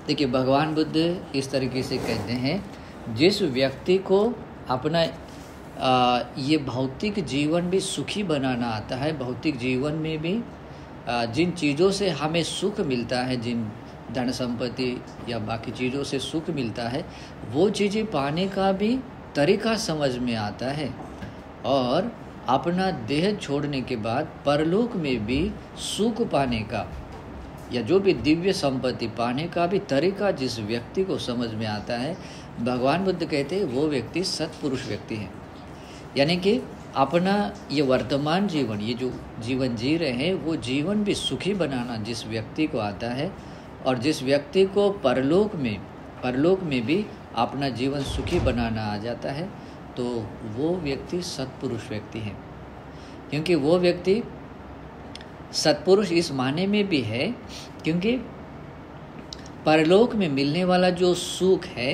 देखिए, भगवान बुद्ध इस तरीके से कहते हैं, जिस व्यक्ति को अपना ये भौतिक जीवन भी सुखी बनाना आता है, भौतिक जीवन में भी जिन चीज़ों से हमें सुख मिलता है, जिन धन संपत्ति या बाकी चीज़ों से सुख मिलता है, वो चीज़ें पाने का भी तरीका समझ में आता है, और अपना देह छोड़ने के बाद परलोक में भी सुख पाने का या जो भी दिव्य संपत्ति पाने का भी तरीका जिस व्यक्ति को समझ में आता है, भगवान बुद्ध कहते हैं वो व्यक्ति सत्पुरुष व्यक्ति है। यानी कि अपना ये वर्तमान जीवन, ये जो जीवन जी रहे हैं, वो जीवन भी सुखी बनाना जिस व्यक्ति को आता है, और जिस व्यक्ति को परलोक में भी अपना जीवन सुखी बनाना आ जाता है, तो वो व्यक्ति सत्पुरुष व्यक्ति है। क्योंकि वो व्यक्ति सत्पुरुष इस माने में भी है क्योंकि परलोक में मिलने वाला जो सुख है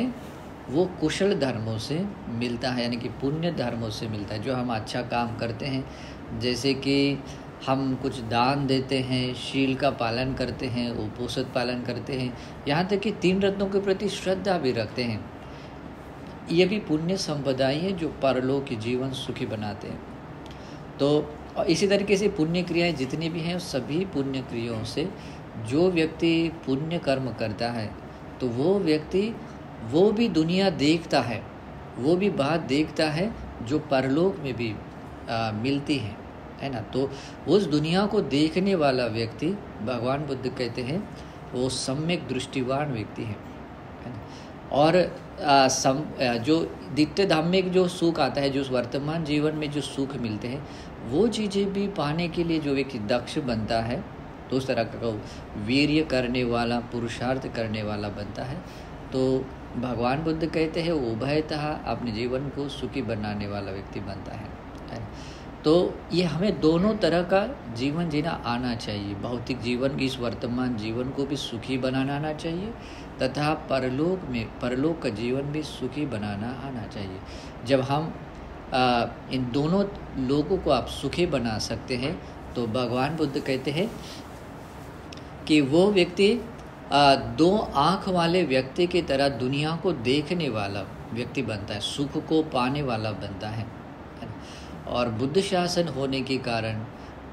वो कुशल धर्मों से मिलता है, यानी कि पुण्य धर्मों से मिलता है। जो हम अच्छा काम करते हैं, जैसे कि हम कुछ दान देते हैं, शील का पालन करते हैं, उपोषद पालन करते हैं, यहाँ तक कि 3 रत्नों के प्रति श्रद्धा भी रखते हैं, ये भी पुण्य संपदाएं हैं जो परलोक के जीवन सुखी बनाते हैं। तो इसी तरीके से पुण्य क्रियाएं जितनी भी हैं, सभी पुण्य क्रियाओं से जो व्यक्ति पुण्य कर्म करता है, तो वो व्यक्ति वो भी दुनिया देखता है, वो भी बात देखता है जो परलोक में भी मिलती है ना। तो उस दुनिया को देखने वाला व्यक्ति, भगवान बुद्ध कहते हैं, वो सम्यक दृष्टिवान व्यक्ति है ना। और जो नित्य धामिक जो सुख आता है, जो वर्तमान जीवन में जो सुख मिलते हैं, वो चीज़ें भी पाने के लिए जो व्यक्ति दक्ष बनता है, तो उस तरह का वीर्य करने वाला, पुरुषार्थ करने वाला बनता है, तो भगवान बुद्ध कहते हैं उभयतः अपने जीवन को सुखी बनाने वाला व्यक्ति बनता है। तो ये हमें दोनों तरह का जीवन जीना आना चाहिए। भौतिक जीवन, इस वर्तमान जीवन को भी सुखी बनाना आना चाहिए, तथा परलोक का जीवन भी सुखी बनाना आना चाहिए। जब हम इन दोनों लोगों को आप सुखी बना सकते हैं, तो भगवान बुद्ध कहते हैं कि वो व्यक्ति 2 आँख वाले व्यक्ति की तरह दुनिया को देखने वाला व्यक्ति बनता है, सुख को पाने वाला बनता है। और बुद्ध शासन होने के कारण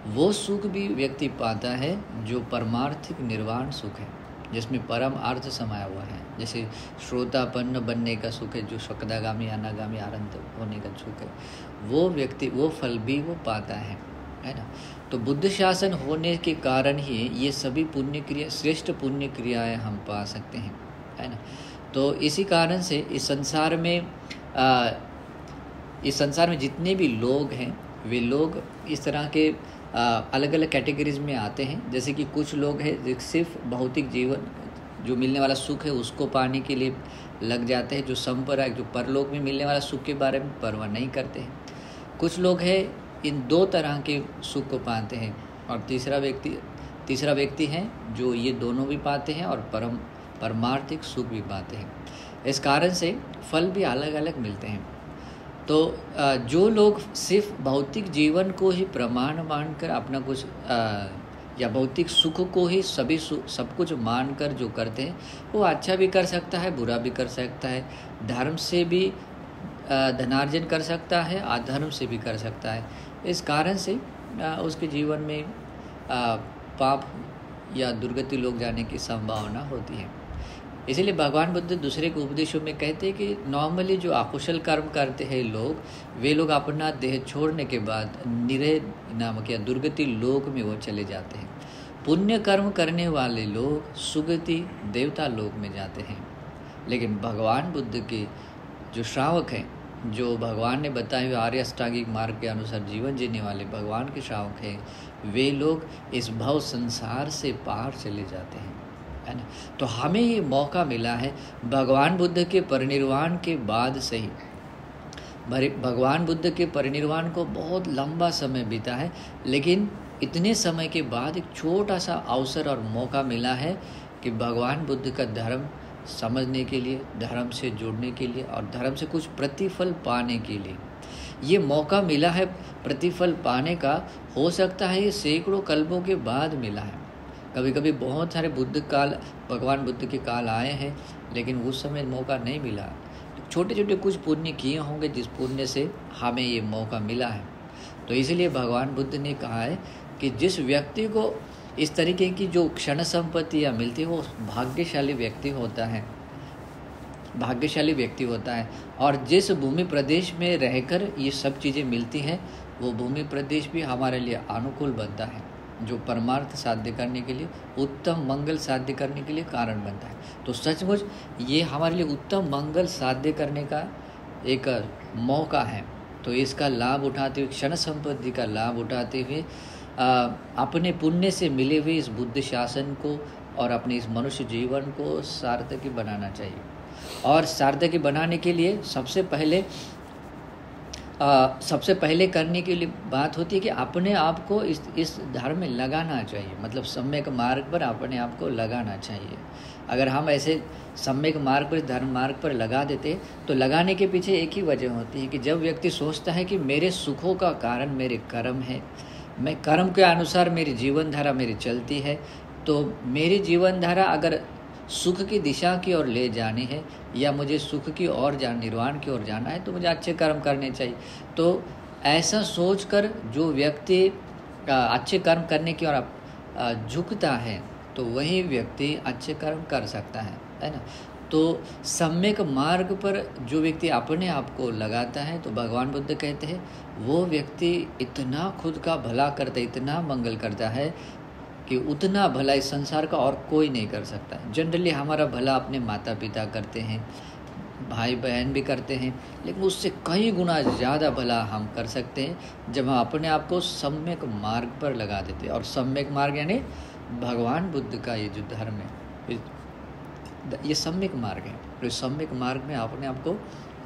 वो सुख भी व्यक्ति पाता है जो परमार्थिक निर्वाण सुख है, जिसमें परम अर्थ समाया हुआ है। जैसे श्रोतापन्न बनने का सुख है, जो शक्दागामी, अनागामी, आनंद होने का सुख है, वो व्यक्ति वो फल भी वो पाता है ना। तो बुद्ध शासन होने के कारण ही ये सभी पुण्य क्रिया, श्रेष्ठ पुण्य क्रियाएं हम पा सकते हैं, है ना। तो इसी कारण से इस संसार में जितने भी लोग हैं, वे लोग इस तरह के अलग अलग कैटेगरीज में आते हैं। जैसे कि कुछ लोग हैं जो सिर्फ भौतिक जीवन, जो मिलने वाला सुख है उसको पाने के लिए लग जाते हैं, जो संपराग, जो परलोक में मिलने वाला सुख के बारे में परवाह नहीं करते हैं। कुछ लोग हैं इन 2 तरह के सुख को पाते हैं, और तीसरा व्यक्ति है जो ये दोनों भी पाते हैं और परमार्थिक सुख भी पाते हैं। इस कारण से फल भी अलग अलग मिलते हैं। तो जो लोग सिर्फ भौतिक जीवन को ही प्रमाण मानकर अपना कुछ या भौतिक सुख को ही सब कुछ मानकर जो करते हैं, वो अच्छा भी कर सकता है, बुरा भी कर सकता है, धर्म से भी धनार्जन कर सकता है, अधर्म से भी कर सकता है। इस कारण से उसके जीवन में पाप या दुर्गति लोग जाने की संभावना होती है। इसीलिए भगवान बुद्ध दूसरे के उपदेशों में कहते हैं कि नॉर्मली जो अकुशल कर्म करते हैं लोग, वे लोग अपना देह छोड़ने के बाद निरय नामक या दुर्गति लोक में वो चले जाते हैं। पुण्य कर्म करने वाले लोग सुगति देवता लोक में जाते हैं। लेकिन भगवान बुद्ध के जो श्रावक हैं, जो भगवान ने बताए हुए आर्य अष्टांगिक मार्ग के अनुसार जीवन जीने वाले भगवान के श्रावक हैं, वे लोग इस भव संसार से पार चले जाते हैं, है ना। तो हमें ये मौका मिला है भगवान बुद्ध के परिनिर्वाण के बाद से ही। भगवान बुद्ध के परिनिर्वाण को बहुत लंबा समय बीता है, लेकिन इतने समय के बाद एक छोटा सा अवसर और मौका मिला है कि भगवान बुद्ध का धर्म समझने के लिए, धर्म से जुड़ने के लिए और धर्म से कुछ प्रतिफल पाने के लिए ये मौका मिला है। प्रतिफल पाने का हो सकता है ये सैकड़ों कल्पों के बाद मिला है। कभी कभी बहुत सारे बुद्ध काल, भगवान बुद्ध के काल आए हैं, लेकिन उस समय मौका नहीं मिला। छोटे छोटे कुछ पुण्य किए होंगे जिस पुण्य से हमें ये मौका मिला है। तो इसलिए भगवान बुद्ध ने कहा है कि जिस व्यक्ति को इस तरीके की जो क्षण संपत्तियाँ मिलती है वो भाग्यशाली व्यक्ति होता है, भाग्यशाली व्यक्ति होता है। और जिस भूमि प्रदेश में रहकर ये सब चीज़ें मिलती हैं वो भूमि प्रदेश भी हमारे लिए अनुकूल बनता है, जो परमार्थ साध्य करने के लिए, उत्तम मंगल साध्य करने के लिए कारण बनता है। तो सचमुच ये हमारे लिए उत्तम मंगल साध्य करने का एक मौका है। तो इसका लाभ उठाते हुए, क्षण संपत्ति का लाभ उठाते हुए अपने पुण्य से मिले हुए इस बुद्ध शासन को और अपने इस मनुष्य जीवन को सार्थकी बनाना चाहिए। और सार्थकी बनाने के लिए सबसे पहले करने के लिए बात होती है कि अपने आप को इस धर्म में लगाना चाहिए, मतलब सम्यक मार्ग पर अपने आप को लगाना चाहिए। अगर हम ऐसे सम्यक मार्ग पर, धर्म मार्ग पर लगा देते तो लगाने के पीछे एक ही वजह होती है कि जब व्यक्ति सोचता है कि मेरे सुखों का कारण मेरे कर्म है, मैं कर्म के अनुसार मेरी जीवन धारा मेरी चलती है, तो मेरी जीवन धारा अगर सुख की दिशा की ओर ले जानी है या मुझे सुख की ओर निर्वाण की ओर जाना है तो मुझे अच्छे कर्म करने चाहिए। तो ऐसा सोचकर जो व्यक्ति अच्छे कर्म करने की ओर झुकता है तो वही व्यक्ति अच्छे कर्म कर सकता है ना। तो सम्यक मार्ग पर जो व्यक्ति अपने आप को लगाता है तो भगवान बुद्ध कहते हैं वो व्यक्ति इतना खुद का भला करता है, इतना मंगल करता है कि उतना भला इस संसार का और कोई नहीं कर सकता। जनरली हमारा भला अपने माता पिता करते हैं, भाई बहन भी करते हैं, लेकिन उससे कई गुना ज़्यादा भला हम कर सकते हैं जब हम अपने आप को सम्यक मार्ग पर लगा देते हैं। और सम्यक मार्ग यानी भगवान बुद्ध का ये जो धर्म है, ये सम्यक मार्ग है। तो सम्यक मार्ग में अपने आप को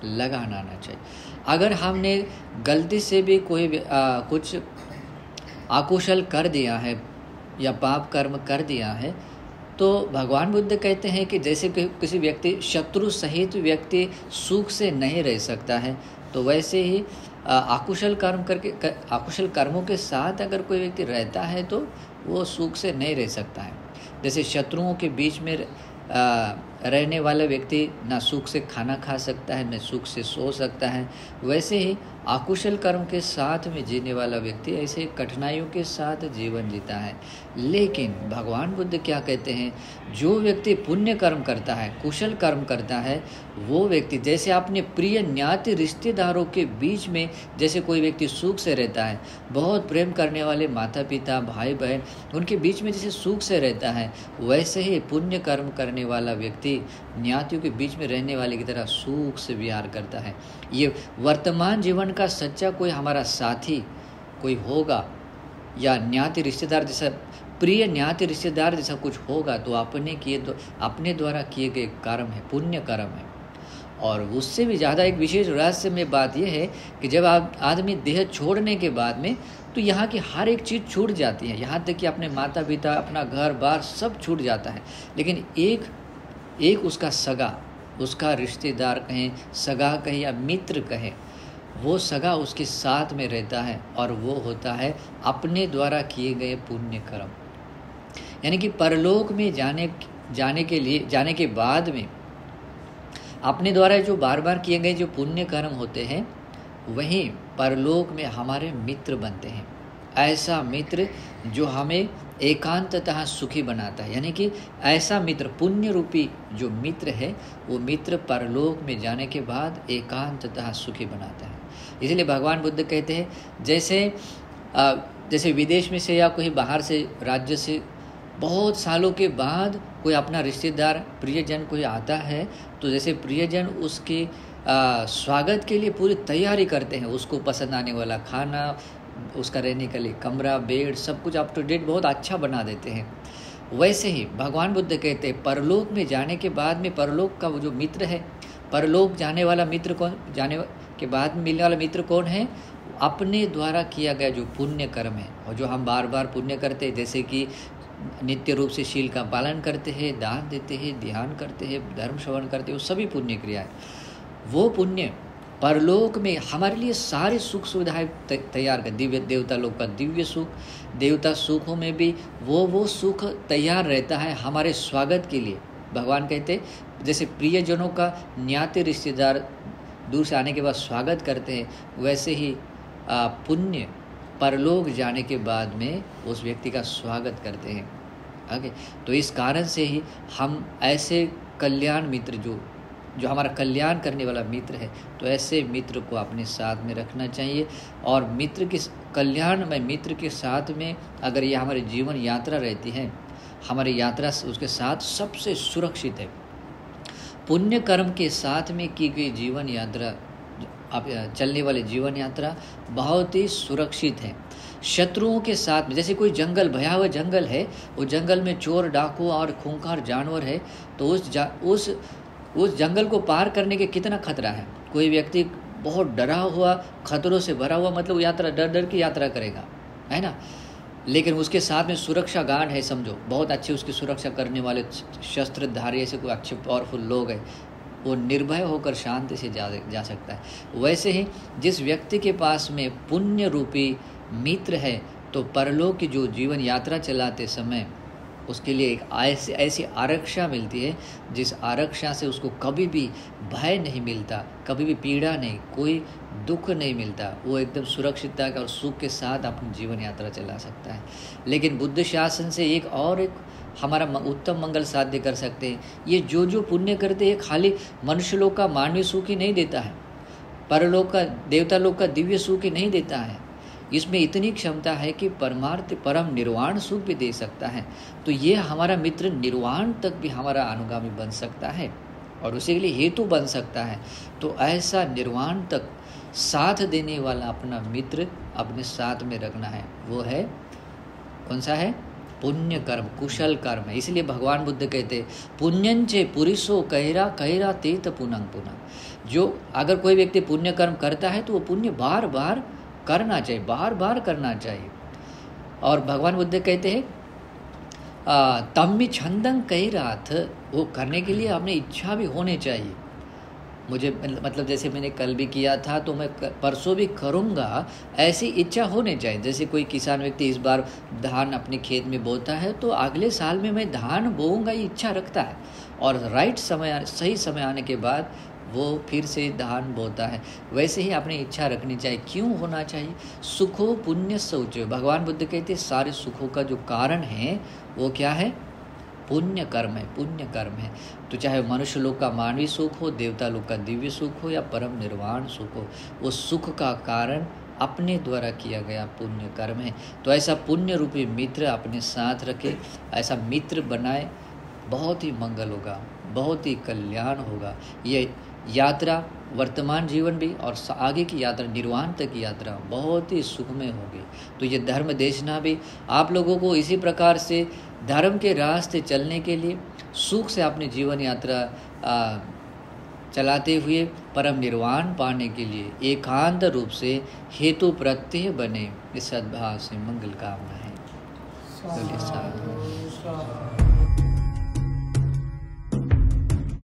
लगाना आना चाहिए। अगर हमने गलती से भी कोई कुछ अकुशल कर दिया है या पाप कर्म कर दिया है तो भगवान बुद्ध कहते हैं कि जैसे कि किसी व्यक्ति, शत्रु सहित व्यक्ति सुख से नहीं रह सकता है, तो वैसे ही अकुशल कर्मों के साथ अगर कोई व्यक्ति रहता है तो वो सुख से नहीं रह सकता है। जैसे शत्रुओं के बीच में रहने वाला व्यक्ति ना सुख से खाना खा सकता है, न सुख से सो सकता है, वैसे ही अकुशल कर्म के साथ में जीने वाला व्यक्ति ऐसे कठिनाइयों के साथ जीवन जीता है। लेकिन भगवान बुद्ध क्या कहते हैं, जो व्यक्ति पुण्य कर्म करता है, कुशल कर्म करता है, वो व्यक्ति जैसे अपने प्रिय ज्ञाति रिश्तेदारों के बीच में जैसे कोई व्यक्ति सुख से रहता है, बहुत प्रेम करने वाले माता पिता भाई बहन उनके बीच में जैसे सुख से रहता है, वैसे ही पुण्य कर्म करने वाला व्यक्ति ज्ञातियों के बीच में रहने वाले की तरह सुख से विहार करता है। ये वर्तमान जीवन का सच्चा कोई हमारा साथी कोई होगा या ज्ञाति रिश्तेदार जैसा, प्रिय ज्ञाति रिश्तेदार जैसा कुछ होगा तो अपने द्वारा किए गए कर्म है, पुण्य कर्म है। और उससे भी ज़्यादा एक विशेष रहस्यमय बात यह है कि जब आदमी देह छोड़ने के बाद में तो यहाँ की हर एक चीज़ छूट जाती है, यहाँ तक कि अपने माता पिता, अपना घर बार सब छूट जाता है, लेकिन एक उसका सगा, उसका रिश्तेदार कहें, सगा कहें या मित्र कहें, वो सगा उसके साथ में रहता है और वो होता है अपने द्वारा किए गए पुण्य कर्म। यानी कि परलोक में जाने के बाद में अपने द्वारा जो बार बार किए गए जो पुण्य कर्म होते हैं वही परलोक में हमारे मित्र बनते हैं। ऐसा मित्र जो हमें एकांततः सुखी बनाता है, यानी कि ऐसा मित्र, पुण्य रूपी जो मित्र है वो मित्र परलोक में जाने के बाद एकांततः सुखी बनाता है। इसलिए भगवान बुद्ध कहते हैं जैसे विदेश में से या कोई बाहर से राज्य से बहुत सालों के बाद कोई अपना रिश्तेदार प्रियजन कोई आता है तो जैसे प्रियजन उसके स्वागत के लिए पूरी तैयारी करते हैं, उसको पसंद आने वाला खाना, उसका रहने के लिए कमरा, बेड, सब कुछ अप टू डेट बहुत अच्छा बना देते हैं। वैसे ही भगवान बुद्ध कहते हैं परलोक में जाने के बाद में परलोक का वो जो मित्र है, परलोक जाने वाला मित्र कौन, जाने के बाद मिलने वाला मित्र कौन है, अपने द्वारा किया गया जो पुण्य कर्म है और जो हम बार बार पुण्य करते हैं, जैसे कि नित्य रूप से शील का पालन करते हैं, दान देते हैं, ध्यान करते हैं, धर्म श्रवण करते हैं, वो सभी पुण्य क्रिया है। वो पुण्य परलोक में हमारे लिए सारे सुख सुविधाएं तैयार कर, दिव्य देवता लोग का दिव्य सुख, देवता सुखों में भी वो सुख तैयार रहता है हमारे स्वागत के लिए। भगवान कहते जैसे प्रियजनों का न्याते रिश्तेदार दूर से आने के बाद स्वागत करते हैं, वैसे ही पुण्य परलोक जाने के बाद में उस व्यक्ति का स्वागत करते हैं। आगे तो इस कारण से ही हम ऐसे कल्याण मित्र जो हमारा कल्याण करने वाला मित्र है, तो ऐसे मित्र को अपने साथ में रखना चाहिए। और मित्र के कल्याण में मित्र के साथ में अगर ये हमारी जीवन यात्रा रहती है, हमारी यात्रा उसके साथ सबसे सुरक्षित है। पुण्य कर्म के साथ में की गई जीवन यात्रा, चलने वाली जीवन यात्रा बहुत ही सुरक्षित है। शत्रुओं के साथ में, जैसे कोई जंगल, भयावह जंगल है, वो जंगल में चोर डाकू और खूंखार जानवर है, तो उस जंगल को पार करने के कितना खतरा है। कोई व्यक्ति बहुत डरा हुआ, खतरों से भरा हुआ, मतलब यात्रा डर की यात्रा करेगा, है ना। लेकिन उसके साथ में सुरक्षा गार्ड है, समझो बहुत अच्छे उसकी सुरक्षा करने वाले शस्त्रधारी, ऐसे कोई अच्छे पावरफुल लोग हैं, वो निर्भय होकर शांति से जा सकता है। वैसे ही जिस व्यक्ति के पास में पुण्य रूपी मित्र है, तो परलोक की जो जीवन यात्रा चलाते समय उसके लिए एक ऐसी आरक्षा मिलती है, जिस आरक्षा से उसको कभी भी भय नहीं मिलता, कभी भी पीड़ा नहीं, कोई दुख नहीं मिलता। वो एकदम सुरक्षितता और सुख के साथ अपनी जीवन यात्रा चला सकता है। लेकिन बुद्ध शासन से एक हमारा उत्तम मंगल साध्य कर सकते हैं। ये जो पुण्य करते हैं, खाली मनुष्य लोग का मानवीय सुख ही नहीं देता है, परलोक का, देवता लोग का दिव्य सुख ही नहीं देता है। इसमें इतनी क्षमता है कि परमार्थ परम निर्वाण सुख भी दे सकता है। तो ये हमारा मित्र निर्वाण तक भी हमारा अनुगामी बन सकता है और उसी के लिए हेतु बन सकता है। तो ऐसा निर्वाण तक साथ देने वाला अपना मित्र अपने साथ में रखना है। वो है कौन सा है? पुण्य कर्म, कुशल कर्म है। इसलिए भगवान बुद्ध कहते पुण्यंचे पुरुषो कहरा तेत पुनंग पुनः। जो अगर कोई व्यक्ति पुण्य कर्म करता है तो वो पुण्य बार बार करना चाहिए, बार बार करना चाहिए। और भगवान बुद्ध कहते हैं तम्मी छंदंग कहराथ, वो करने के लिए अपनी इच्छा भी होनी चाहिए। मुझे मतलब जैसे मैंने कल भी किया था तो मैं परसों भी करूँगा, ऐसी इच्छा होनी चाहिए। जैसे कोई किसान व्यक्ति इस बार धान अपने खेत में बोता है तो अगले साल में मैं धान बोऊंगा, ये इच्छा रखता है, और सही समय आने के बाद वो फिर से धान बोता है। वैसे ही अपनी इच्छा रखनी चाहिए। क्यों होना चाहिए? सुखो पुण्य शौचो। भगवान बुद्ध कहते हैं सारे सुखों का जो कारण है वो क्या है? पुण्य कर्म है, पुण्य कर्म है। तो चाहे मनुष्य लोग का मानवीय सुख हो, देवता लोग का दिव्य सुख हो या परम निर्वाण सुख हो, वो सुख का कारण अपने द्वारा किया गया पुण्य कर्म है। तो ऐसा पुण्य रूपी मित्र अपने साथ रखे, ऐसा मित्र बनाए, बहुत ही मंगल होगा, बहुत ही कल्याण होगा। ये यात्रा वर्तमान जीवन भी और आगे की यात्रा, निर्वाण तक की यात्रा बहुत ही सुखमय होगी। तो ये धर्म देशना भी आप लोगों को इसी प्रकार से धर्म के रास्ते चलने के लिए, सुख से अपनी जीवन यात्रा चलाते हुए परम निर्वाण पाने के लिए एकांत रूप से हेतु प्रत्यय बने, इस सद्भाव से मंगल कामना है।